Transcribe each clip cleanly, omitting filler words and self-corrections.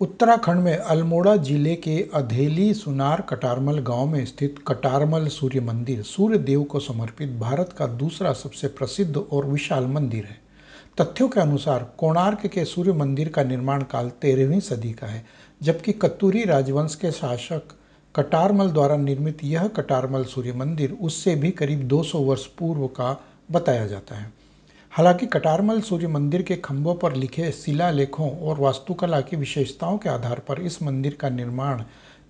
उत्तराखंड में अल्मोड़ा जिले के अधेली सुनार कटारमल गांव में स्थित कटारमल सूर्य मंदिर सूर्य देव को समर्पित भारत का दूसरा सबसे प्रसिद्ध और विशाल मंदिर है। तथ्यों के अनुसार कोणार्क के सूर्य मंदिर का निर्माण काल 13वीं सदी का है, जबकि कत्यूरी राजवंश के शासक कटारमल द्वारा निर्मित यह कटारमल सूर्य मंदिर उससे भी करीब 200 वर्ष पूर्व का बताया जाता है। हालांकि कटारमल सूर्य मंदिर के खंभों पर लिखे शिलालेखों और वास्तुकला की विशेषताओं के आधार पर इस मंदिर का निर्माण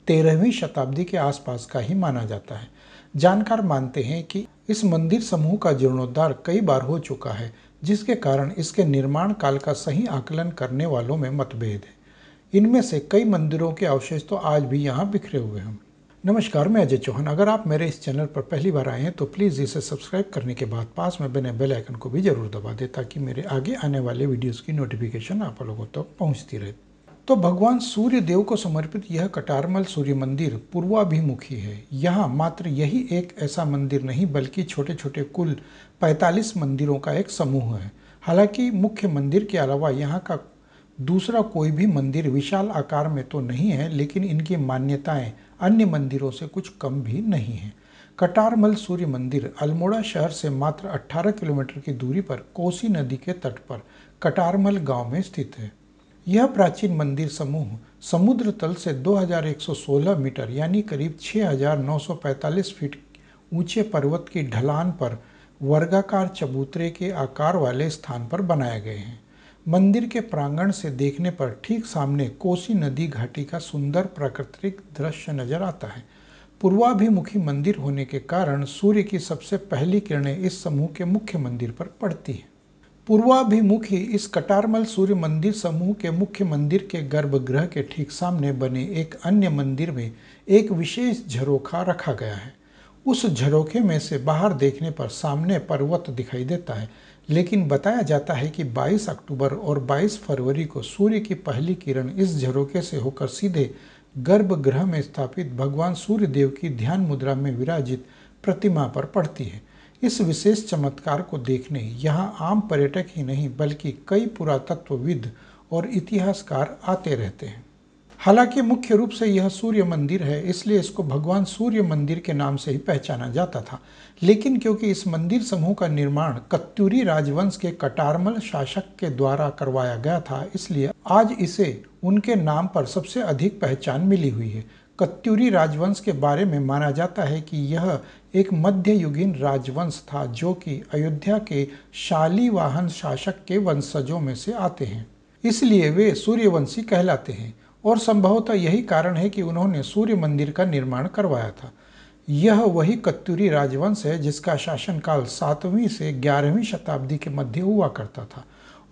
13वीं शताब्दी के आसपास का ही माना जाता है। जानकार मानते हैं कि इस मंदिर समूह का जीर्णोद्धार कई बार हो चुका है, जिसके कारण इसके निर्माण काल का सही आकलन करने वालों में मतभेद है। इनमें से कई मंदिरों के अवशेष तो आज भी यहाँ बिखरे हुए हैं। नमस्कार, मैं अजय चौहान। अगर आप मेरे इस चैनल पर पहली बार आए हैं तो प्लीज़ इसे सब्सक्राइब करने के बाद पास में बने बेल आइकन को भी जरूर दबा दें, ताकि मेरे आगे आने वाले वीडियोस की नोटिफिकेशन आप लोगों तक पहुंचती रहे। तो भगवान सूर्य देव को समर्पित यह कटारमल सूर्य मंदिर पूर्वाभिमुखी है। यहाँ मात्र यही एक ऐसा मंदिर नहीं, बल्कि छोटे छोटे कुल 45 मंदिरों का एक समूह है। हालांकि मुख्य मंदिर के अलावा यहाँ का दूसरा कोई भी मंदिर विशाल आकार में तो नहीं है, लेकिन इनकी मान्यताएं अन्य मंदिरों से कुछ कम भी नहीं है। कटारमल सूर्य मंदिर अल्मोड़ा शहर से मात्र 18 किलोमीटर की दूरी पर कोसी नदी के तट पर कटारमल गांव में स्थित है। यह प्राचीन मंदिर समूह समुद्र तल से 2116 मीटर यानी करीब 6945 फीट ऊंचे पर्वत की ढलान पर वर्गाकार चबूतरे के आकार वाले स्थान पर बनाए गए हैं। मंदिर के प्रांगण से देखने पर ठीक सामने कोसी नदी घाटी का सुंदर प्राकृतिक दृश्य नजर आता है। पूर्वाभिमुखी मंदिर होने के कारण सूर्य की सबसे पहली किरणें इस समूह के मुख्य मंदिर पर पड़ती हैं। पूर्वाभिमुखी इस कटारमल सूर्य मंदिर समूह के मुख्य मंदिर के गर्भगृह के ठीक सामने बने एक अन्य मंदिर में एक विशेष झरोखा रखा गया है। उस झरोखे में से बाहर देखने पर सामने पर्वत दिखाई देता है, लेकिन बताया जाता है कि 22 अक्टूबर और 22 फरवरी को सूर्य की पहली किरण इस झरोखे से होकर सीधे गर्भगृह में स्थापित भगवान सूर्य देव की ध्यान मुद्रा में विराजित प्रतिमा पर पड़ती है। इस विशेष चमत्कार को देखने यहाँ आम पर्यटक ही नहीं, बल्कि कई पुरातत्वविद और इतिहासकार आते रहते हैं। हालांकि मुख्य रूप से यह सूर्य मंदिर है, इसलिए इसको भगवान सूर्य मंदिर के नाम से ही पहचाना जाता था। लेकिन क्योंकि इस मंदिर समूह का निर्माण कत्यूरी राजवंश के कटारमल शासक के द्वारा करवाया गया था, इसलिए आज इसे उनके नाम पर सबसे अधिक पहचान मिली हुई है। कत्यूरी राजवंश के बारे में माना जाता है कि यह एक मध्ययुगीन राजवंश था, जो कि अयोध्या के शालीवाहन शासक के वंशजों में से आते हैं, इसलिए वे सूर्यवंशी कहलाते हैं। और संभवतः यही कारण है कि उन्होंने सूर्य मंदिर का निर्माण करवाया था। यह वही कत्यूरी राजवंश है जिसका शासनकाल 7वीं से 11वीं शताब्दी के मध्य हुआ करता था,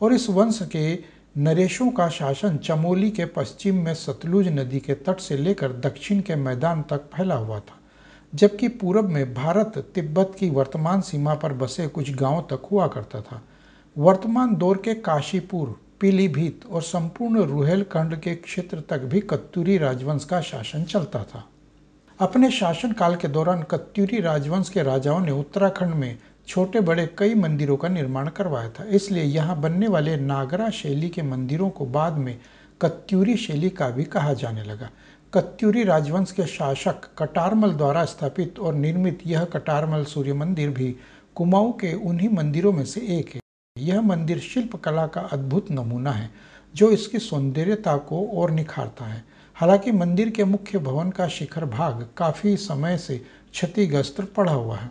और इस वंश के नरेशों का शासन चमोली के पश्चिम में सतलुज नदी के तट से लेकर दक्षिण के मैदान तक फैला हुआ था, जबकि पूरब में भारत तिब्बत की वर्तमान सीमा पर बसे कुछ गांवों तक हुआ करता था। वर्तमान दौर के काशीपुर, पीलीभीत और संपूर्ण रुहेलखंड के क्षेत्र तक भी कत्यूरी राजवंश का शासन चलता था। अपने शासनकाल के दौरान कत्यूरी राजवंश के राजाओं ने उत्तराखंड में छोटे बड़े कई मंदिरों का निर्माण करवाया था, इसलिए यहाँ बनने वाले नागरा शैली के मंदिरों को बाद में कत्यूरी शैली का भी कहा जाने लगा। कत्यूरी राजवंश के शासक कटारमल द्वारा स्थापित और निर्मित यह कटारमल सूर्य मंदिर भी कुमाऊं के उन्हीं मंदिरों में से एक है। यह मंदिर शिल्पकला का अद्भुत नमूना है, जो इसकी सौंदर्यता को और निखारता है। हालांकि मंदिर के मुख्य भवन का शिखर भाग काफी समय से क्षतिग्रस्त पड़ा हुआ है।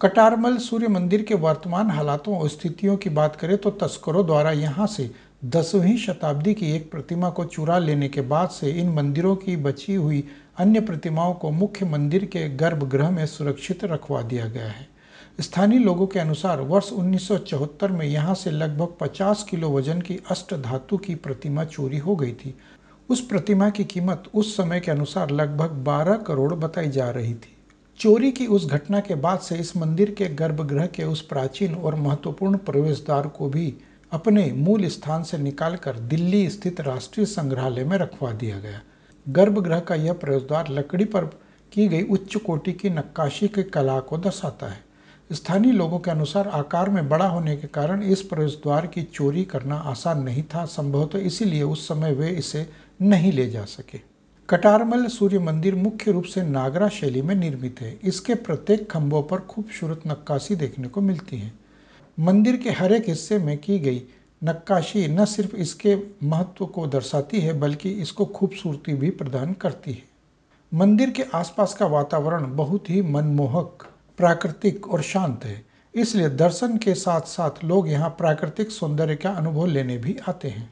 कटारमल सूर्य मंदिर के वर्तमान हालातों और स्थितियों की बात करें तो तस्करों द्वारा यहाँ से 10वीं शताब्दी की एक प्रतिमा को चुरा लेने के बाद से इन मंदिरों की बची हुई अन्य प्रतिमाओं को मुख्य मंदिर के गर्भगृह में सुरक्षित रखवा दिया गया है। स्थानीय लोगों के अनुसार वर्ष 1974 में यहाँ से लगभग 50 किलो वजन की अष्ट धातु की प्रतिमा चोरी हो गई थी। उस प्रतिमा की कीमत उस समय के अनुसार लगभग 12 करोड़ बताई जा रही थी। चोरी की उस घटना के बाद से इस मंदिर के गर्भगृह के उस प्राचीन और महत्वपूर्ण प्रवेश द्वार को भी अपने मूल स्थान से निकालकर दिल्ली स्थित राष्ट्रीय संग्रहालय में रखवा दिया गया। गर्भगृह का यह प्रवेश द्वार लकड़ी पर की गई उच्च कोटि की नक्काशी की कला को दर्शाता है। स्थानीय लोगों के अनुसार आकार में बड़ा होने के कारण इस प्रवेश द्वार की चोरी करना आसान नहीं था, संभवतः इसीलिए उस समय वे इसे नहीं ले जा सके। कटारमल सूर्य मंदिर मुख्य रूप से नागरा शैली में निर्मित है। इसके प्रत्येक खंभों पर खूबसूरत नक्काशी देखने को मिलती है। मंदिर के हर एक हिस्से में की गई नक्काशी न सिर्फ इसके महत्व को दर्शाती है बल्कि इसको खूबसूरती भी प्रदान करती है। मंदिर के आसपास का वातावरण बहुत ही मनमोहक, प्राकृतिक और शांत है, इसलिए दर्शन के साथ साथ लोग यहाँ प्राकृतिक सौंदर्य का अनुभव लेने भी आते हैं।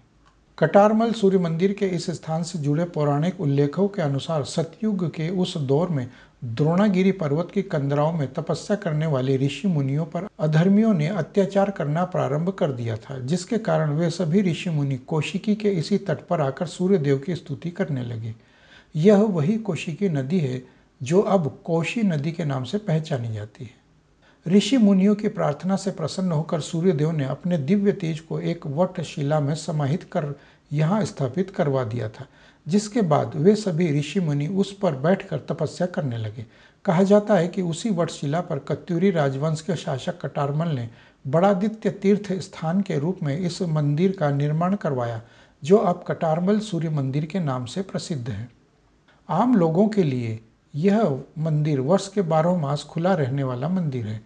कटारमल सूर्य मंदिर के इस स्थान से जुड़े पौराणिक उल्लेखों के अनुसार सतयुग के उस दौर में द्रोणागिरी पर्वत की कंदराओं में तपस्या करने वाले ऋषि मुनियों पर अधर्मियों ने अत्याचार करना प्रारंभ कर दिया था, जिसके कारण वे सभी ऋषि मुनि कौशिकी के इसी तट पर आकर सूर्य देव की स्तुति करने लगे। यह वही कौशिकी नदी है जो अब कोशी नदी के नाम से पहचानी जाती है। ऋषि मुनियों की प्रार्थना से प्रसन्न होकर सूर्यदेव ने अपने दिव्य तेज को एक वटशिला में समाहित कर यहाँ स्थापित करवा दिया था, जिसके बाद वे सभी ऋषि मुनि उस पर बैठकर तपस्या करने लगे। कहा जाता है कि उसी वटशिला पर कत्यूरी राजवंश के शासक कटारमल ने बड़ादित्य तीर्थ स्थान के रूप में इस मंदिर का निर्माण करवाया, जो अब कटारमल सूर्य मंदिर के नाम से प्रसिद्ध है। आम लोगों के लिए यह मंदिर वर्ष के 12 मास खुला रहने वाला मंदिर है।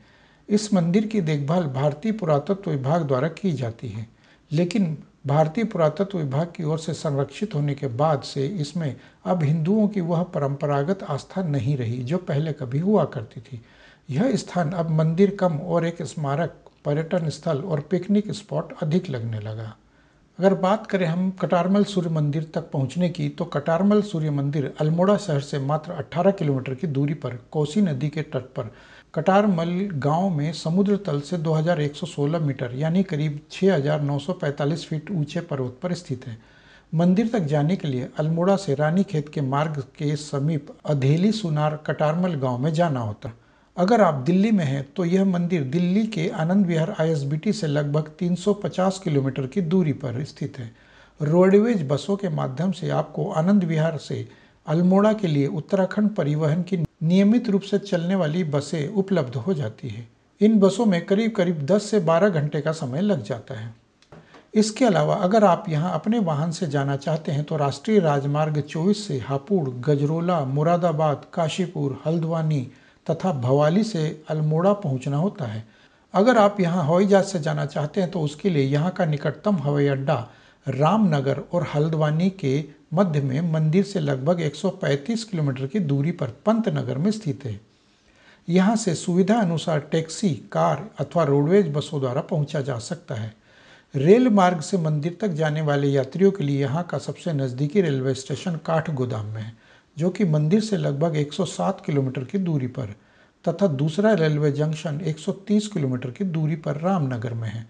इस मंदिर की देखभाल भारतीय पुरातत्व विभाग द्वारा की जाती है, लेकिन भारतीय पुरातत्व विभाग की ओर से संरक्षित होने के बाद से इसमें अब हिंदुओं की वह परंपरागत आस्था नहीं रही जो पहले कभी हुआ करती थी। यह स्थान अब मंदिर कम और एक स्मारक, पर्यटन स्थल और पिकनिक स्पॉट अधिक लगने लगा। अगर बात करें हम कटारमल सूर्य मंदिर तक पहुंचने की, तो कटारमल सूर्य मंदिर अल्मोड़ा शहर से मात्र 18 किलोमीटर की दूरी पर कोसी नदी के तट पर कटारमल गांव में समुद्र तल से 2116 मीटर यानी करीब 6945 फीट ऊंचे पर्वत पर स्थित है। मंदिर तक जाने के लिए अल्मोड़ा से रानीखेत के मार्ग के समीप अधेली सुनार कटारमल गांव में जाना होता। अगर आप दिल्ली में हैं तो यह मंदिर दिल्ली के आनंद विहार आईएसबीटी से लगभग 350 किलोमीटर की दूरी पर स्थित है। रोडवेज बसों के माध्यम से आपको आनंद विहार से अल्मोड़ा के लिए उत्तराखंड परिवहन की नियमित रूप से चलने वाली बसें उपलब्ध हो जाती है। इन बसों में करीब करीब 10 से 12 घंटे का समय लग जाता है। इसके अलावा अगर आप यहां अपने वाहन से जाना चाहते हैं तो राष्ट्रीय राजमार्ग 24 से हापुड़, गजरोला, मुरादाबाद, काशीपुर, हल्द्वानी तथा भवाली से अल्मोड़ा पहुंचना होता है। अगर आप यहां हवाई जहाज से जाना चाहते हैं तो उसके लिए यहां का निकटतम हवाई अड्डा रामनगर और हल्द्वानी के मध्य में मंदिर से लगभग 135 किलोमीटर की दूरी पर पंतनगर में स्थित है। यहाँ से सुविधा अनुसार टैक्सी, कार अथवा रोडवेज बसों द्वारा पहुंचा जा सकता है। रेल मार्ग से मंदिर तक जाने वाले यात्रियों के लिए यहाँ का सबसे नज़दीकी रेलवे स्टेशन काठगोदाम में है, जो कि मंदिर से लगभग 107 किलोमीटर की दूरी पर, तथा दूसरा रेलवे जंक्शन 130 किलोमीटर की दूरी पर रामनगर में है।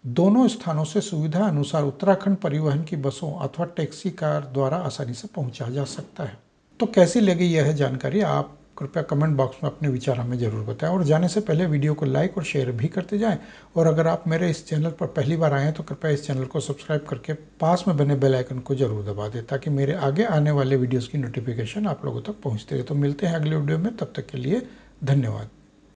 दोनों स्थानों से सुविधा अनुसार उत्तराखंड परिवहन की बसों अथवा टैक्सी कार द्वारा आसानी से पहुंचा जा सकता है। तो कैसी लगी यह जानकारी, आप कृपया कमेंट बॉक्स में अपने विचार हमें ज़रूर बताएं और जाने से पहले वीडियो को लाइक और शेयर भी करते जाएं। और अगर आप मेरे इस चैनल पर पहली बार आए हैं तो कृपया इस चैनल को सब्सक्राइब करके पास में बने बेल आइकन को जरूर दबा दें, ताकि मेरे आगे आने वाले वीडियोज़ की नोटिफिकेशन आप लोगों तक पहुँचते रहे। तो मिलते हैं अगले वीडियो में, तब तक के लिए धन्यवाद।